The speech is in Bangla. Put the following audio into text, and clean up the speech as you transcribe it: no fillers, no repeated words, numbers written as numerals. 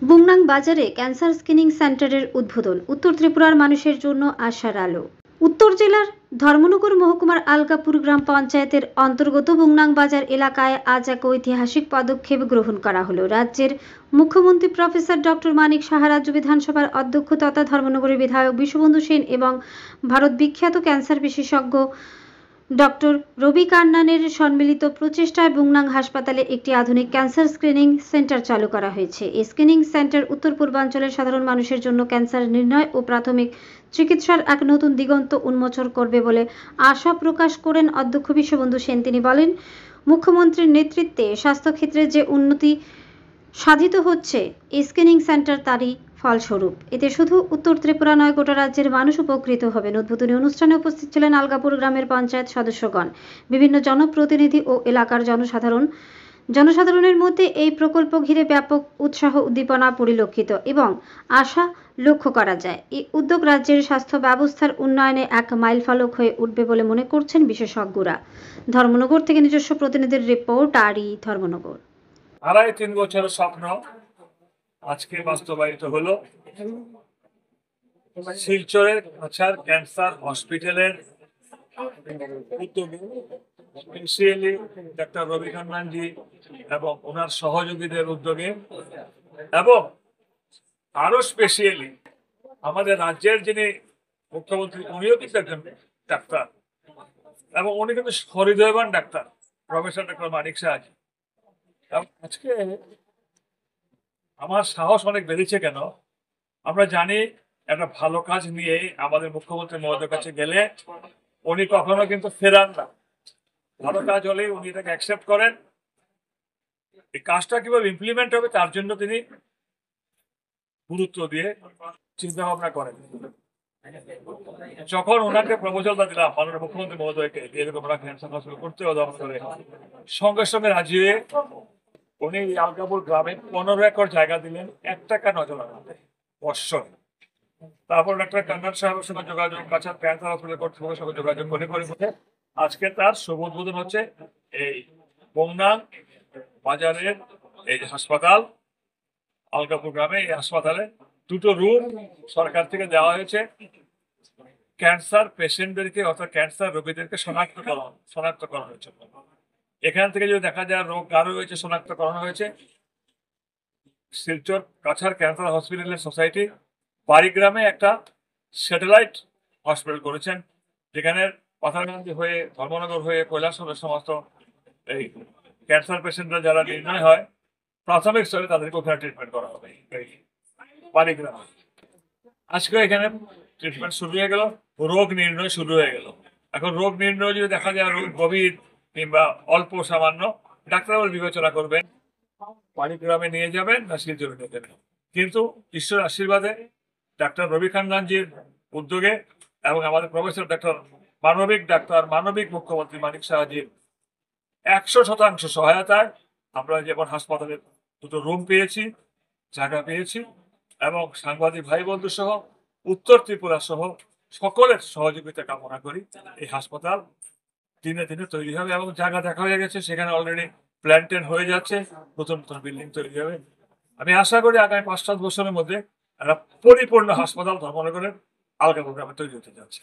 বুংনাং বাজারে ক্যান্সার স্ক্রিনিং সেন্টারের উদ্বোধন। উত্তর ত্রিপুরার মানুষের জন্য আশার আলো। উত্তর জেলার ধর্মনগর মহকুমার আলগাপুর গ্রাম পঞ্চায়েতের অন্তর্গত বুংনাং বাজার এলাকায় আজ এক ঐতিহাসিক পদক্ষেপ গ্রহণ করা হলো। রাজ্যের মুখ্যমন্ত্রী প্রফেসর ডক্টর মানিক সাহা, রাজ্য বিধানসভার অধ্যক্ষ তথা ধর্মনগরের বিধায়ক বিশ্ববন্ধু সেন এবং ভারত বিখ্যাত ক্যান্সার বিশেষজ্ঞ ডক্টর রবি কান্নানের সম্মিলিত প্রচেষ্টায় বুংনাং হাসপাতালে একটি আধুনিক ক্যান্সার স্ক্রিনিং সেন্টার চালু করা হয়েছে। এই স্ক্রিনিং সেন্টার উত্তর পূর্বাঞ্চলের সাধারণ মানুষের জন্য ক্যান্সার নির্ণয় ও প্রাথমিক চিকিৎসার এক নতুন দিগন্ত উন্মোচন করবে বলে আশা প্রকাশ করেন অধ্যক্ষ বিশ্ববন্ধু সেন। তিনি বলেন, মুখ্যমন্ত্রীর নেতৃত্বে স্বাস্থ্যক্ষেত্রে যে উন্নতি সাধিত হচ্ছে, এই স্ক্রিনিং সেন্টার তারই ফলস্বরূপ। এতে শুধু উত্তর ত্রিপুরা নয়, গোটা রাজ্যের মানুষ উপকৃত হবেন। উদ্বোধনী অনুষ্ঠানে উপস্থিত ছিলেন আলগাপুর গ্রামের পঞ্চায়েত সদস্যগণ, বিভিন্ন জনপ্রতিনিধি ও এলাকার জনসাধারণের মধ্যে এই প্রকল্প ঘিরে ব্যাপক উৎসাহ উদ্দীপনা পরিলক্ষিত এবং আশা লক্ষ্য করা যায়। এই উদ্যোগ রাজ্যের স্বাস্থ্য ব্যবস্থার উন্নয়নে এক মাইলফলক হয়ে উঠবে বলে মনে করছেন বিশেষজ্ঞরা। ধর্মনগর থেকে নিজস্ব প্রতিনিধির রিপোর্ট, আরই ধর্মনগর। 2.5-3 বছরের স্বপ্ন আজকে বাস্তবায়িত হলো। শিলচরের কাছাড় ক্যান্সার হসপিটালের উদ্যোগে স্পেশালি ডাক্তার রবি কান্নানজি এবং ওনার সহযোগীদের উদ্যোগে এবং আরো স্পেশালি আমাদের রাজ্যের যিনি মুখ্যমন্ত্রী, উনিও কিন্তু একজন ডাক্তার এবং উনি কিন্তু হৃদয়বান ডাক্তার, প্রফেসর ডক্টর মানিক সাহাজি। আজকে আমার সাহস অনেক বেড়েছে। কেন? আমরা জানি একটা ভালো কাজ নিয়ে আমাদের মুখ্যমন্ত্রী মহোদয়ের কাছে গেলে উনি কখনো কিন্তু ফেরান না। ভালো কাজ হলে উনি এটাকে অ্যাকসেপ্ট করেন। এই কাজটা কিভাবে ইমপ্লিমেন্ট হবে তার জন্য তিনি গুরুত্ব দিয়ে চিন্তা ভাবনা করেন। যখন ওনাকে প্রপোজালটা দিলাম মাননীয় মুখ্যমন্ত্রী মহোদয়কে, এরকম ওরা ক্যান্সার হসপিটাল করতে হবে, সঙ্গে সঙ্গে রাজি হয়ে উনি আলগাপুর গ্রামে 15 একর জায়গা দিলেন, 1 টাকা নজর রাখতে বৎসর। তারপর ডাক্তার কান্নান সাহেবের সঙ্গে যোগাযোগ, কাছাড় ক্যান্সার হসপিটাল কর্তৃপক্ষের সঙ্গে যোগাযোগ করে আজকে তার শুভ উদ্বোধন হচ্ছে। এই বুংনাং বাজারের এই যে হাসপাতাল আলগাপুর গ্রামে, এই হাসপাতালে 2টো রুম সরকার থেকে দেওয়া হয়েছে ক্যান্সার পেশেন্টদেরকে, অর্থাৎ ক্যান্সার রোগীদেরকে শনাক্তকরণ হয়েছে। এখান থেকে যদি দেখা যায় রোগ কারো হয়েছে, শনাক্ত করানো হয়েছে। শিলচর কাছাড় ক্যান্সার হসপিটালের সোসাইটি বাড়িগ্রামে একটা স্যাটেলাইট হসপিটাল করেছেন, যেখানে পাথারকান্দি হয়ে, ধর্মনগর হয়ে, কৈলাসহরের সমস্ত এই ক্যান্সার পেশেন্টরা যারা নির্ণয় হয় প্রাথমিক স্তরে তাদেরকে ওখানে ট্রিটমেন্ট করা হবে। এই বাড়িগ্রামে আজকে এখানে ট্রিটমেন্ট শুরু হয়ে গেল, রোগ নির্ণয় শুরু হয়ে গেল। এখন রোগ নির্ণয় যদি দেখা যায় রোগ গভীর কিংবা অল্প সামান্য, ডাক্তারবাবু বিবেচনা করবেন বাড়িগ্রামে নিয়ে যাবেন না শিলচরে নিয়ে যাবেন। কিন্তু ঈশ্বরের আশীর্বাদে ডাক্তার রবি কান্নানজির উদ্যোগে এবং আমাদের প্রফেসর ডক্টর মানবিক মুখ্যমন্ত্রী মানিক সাহাজির 100% সহায়তায় আমরা যেমন হাসপাতালে 2টো রুম পেয়েছি, জায়গা পেয়েছি, এবং সাংবাদিক ভাই বন্ধু সহ উত্তর ত্রিপুরা সহ সকলের সহযোগিতা কামনা করি। এই হাসপাতাল দিনে দিনে তৈরি হবে এবং জায়গা দেখা হয়ে গেছে, সেখানে অলরেডি প্ল্যান্টেন হয়ে যাচ্ছে, নতুন নতুন বিল্ডিং তৈরি হবে। আমি আশা করি আগামী 5-7 বছরের মধ্যে একটা পরিপূর্ণ হাসপাতাল ধর্মনগরের আলগাপুর গ্রামে তৈরি হতে যাচ্ছে।